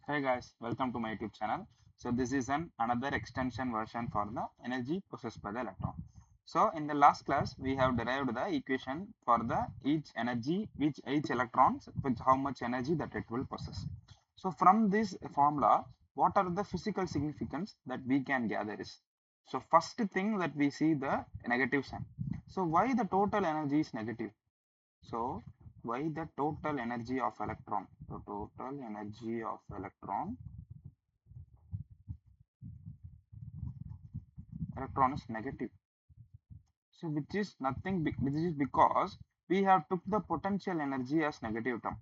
Hey guys, welcome to my YouTube channel. So this is another extension version for the energy possessed by the electron. So in the last class we have derived the equation for the each electrons with how much energy that it will possess. So from this formula, what are the physical significance that we can gather is? So first thing that we see the negative sign. So why the total energy is negative? So why the total energy of electron? The total energy of electron is negative. So which is nothing, which is because we have took the potential energy as negative term.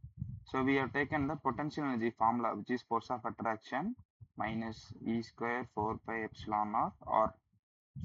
So we have taken the potential energy formula, which is force of attraction minus E square 4 pi epsilon naught R.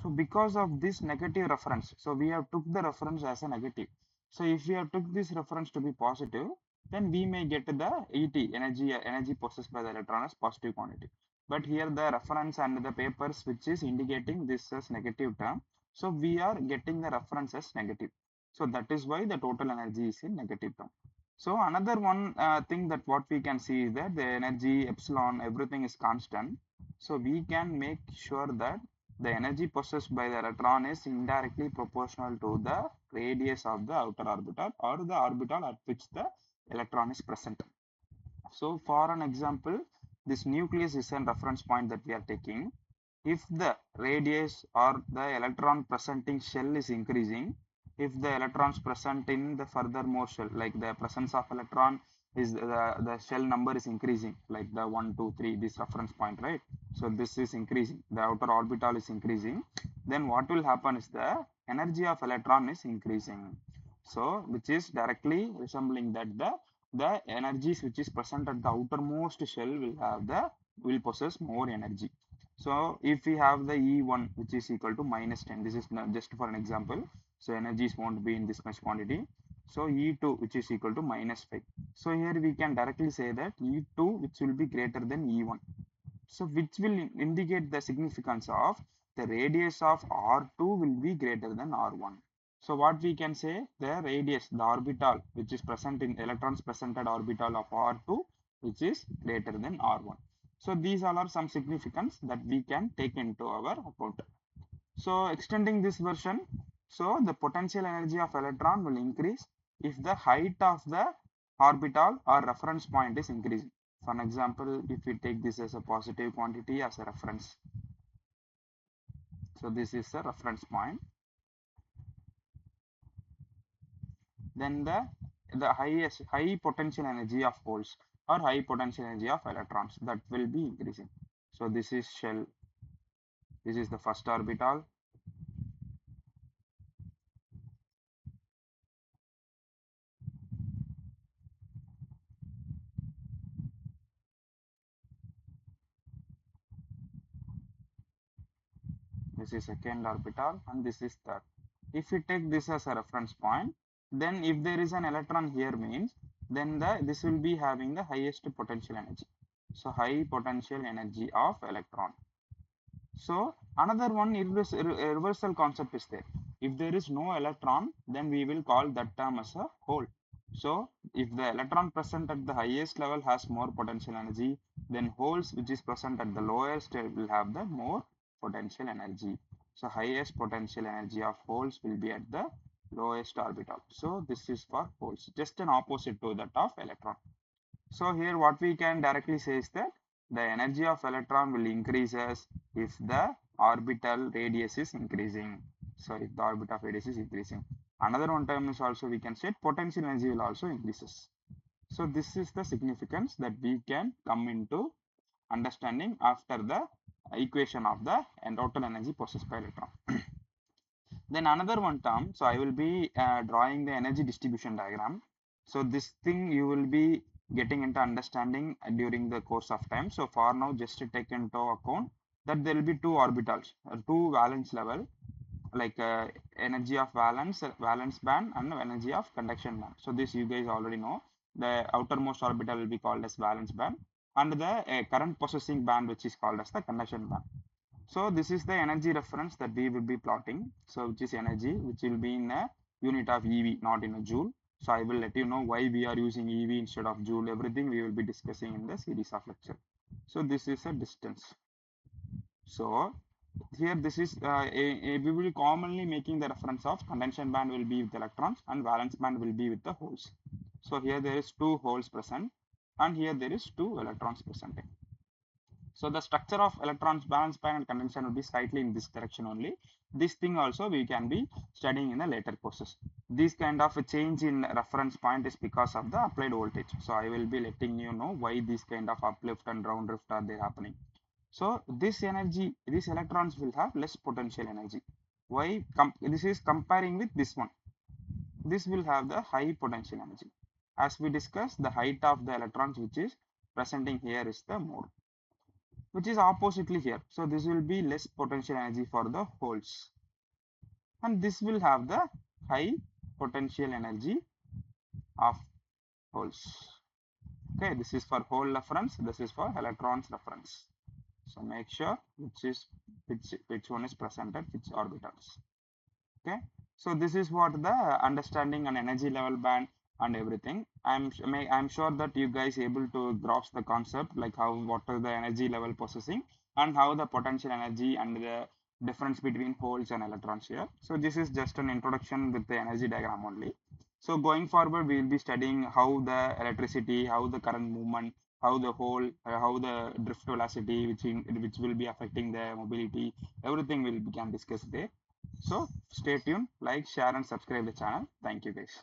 So because of this negative reference, so we have took the reference as a negative. So if we have took this reference to be positive, then we may get the energy possessed by the electron as positive quantity. But here the reference and the papers which is indicating this as negative term. So we are getting the reference as negative. So that is why the total energy is in negative term. So another one thing that what we can see is that the energy epsilon everything is constant. So we can make sure that the energy possessed by the electron is indirectly proportional to the radius of the outer orbital or the orbital at which the electron is present. So for an example, this nucleus is a reference point that we are taking. If the radius or the electron presenting shell is increasing, if the electrons present in the furthermore shell, like the presence of electron is the shell number is increasing, like the 1, 2, 3, this reference point, right? So this is increasing, the outer orbital is increasing, then what will happen is the energy of electron is increasing. So which is directly resembling that the energies which is present at the outermost shell will possess more energy. So if we have the E1 which is equal to minus 10, this is just for an example. So energies won't be in this much quantity. So E2 which is equal to minus 5. So here we can directly say that E2 which will be greater than E1. So which will indicate the significance of the radius of R2 will be greater than R1. So what we can say, the radius, the orbital which is present in electrons present at orbital of R2 which is greater than R1. So these all are some significance that we can take into our account. So extending this version, so the potential energy of electron will increase if the height of the orbital or reference point is increasing. For an example, if we take this as a positive quantity as a reference, so this is the reference point, then the high potential energy of holes or high potential energy of electrons that will be increasing. So this is shell, this is the first orbital, this is second orbital, and this is third. If we take this as a reference point, then if there is an electron here means, then this will be having the highest potential energy. So high potential energy of electron. So another one reversal concept is there. If there is no electron, then we will call that term as a hole. So if the electron present at the highest level has more potential energy, then holes which is present at the lowest will have the more potential energy. So highest potential energy of holes will be at the lowest orbital. So this is for holes, just an opposite to that of electron. So here what we can directly say is that the energy of electron will increases if the orbital radius is increasing. So if the orbital radius is increasing. Another one term is also we can say potential energy will also increases. So this is the significance that we can come into understanding after the equation of the total energy possessed by electron. Then another one term, so I will be drawing the energy distribution diagram. So this thing you will be getting into understanding during the course of time. So for now, just to take into account that there will be two orbitals, two valence level, like energy of valence band and energy of conduction band. So this you guys already know. The outermost orbital will be called as valence band, and the current possessing band which is called as the conduction band. So this is the energy reference that we will be plotting. So which is energy, which will be in a unit of EV, not in a joule. So I will let you know why we are using EV instead of Joule. Everything we will be discussing in the series of lecture. So this is a distance. So here this is we will commonly making the reference of condension band will be with electrons and valence band will be with the holes. So here there is 2 holes present and here there is 2 electrons presenting. So the structure of electrons, valence band and condension will be slightly in this direction only. This thing also we can be studying in a later courses. This kind of a change in reference point is because of the applied voltage. So I will be letting you know why this kind of uplift and downdrift are they happening. So this energy, these electrons will have less potential energy. Why? This is comparing with this one. This will have the high potential energy. As we discussed, the height of the electrons which is presenting here is the more, which is oppositely here. So this will be less potential energy for the holes. And this will have the high potential energy of holes. Okay, this is for hole reference, this is for electrons reference. So make sure which one is presented, which orbitals. Okay, so this is what the understanding and energy level band and everything. I'm sure that you guys able to grasp the concept, like what is the energy level processing and how the potential energy and the difference between holes and electrons here. So this is just an introduction with the energy diagram only. So going forward, we will be studying how the electricity, how the current movement, how the hole, how the drift velocity, which will be affecting the mobility. Everything we can discuss there. So stay tuned, like, share and subscribe the channel. Thank you guys.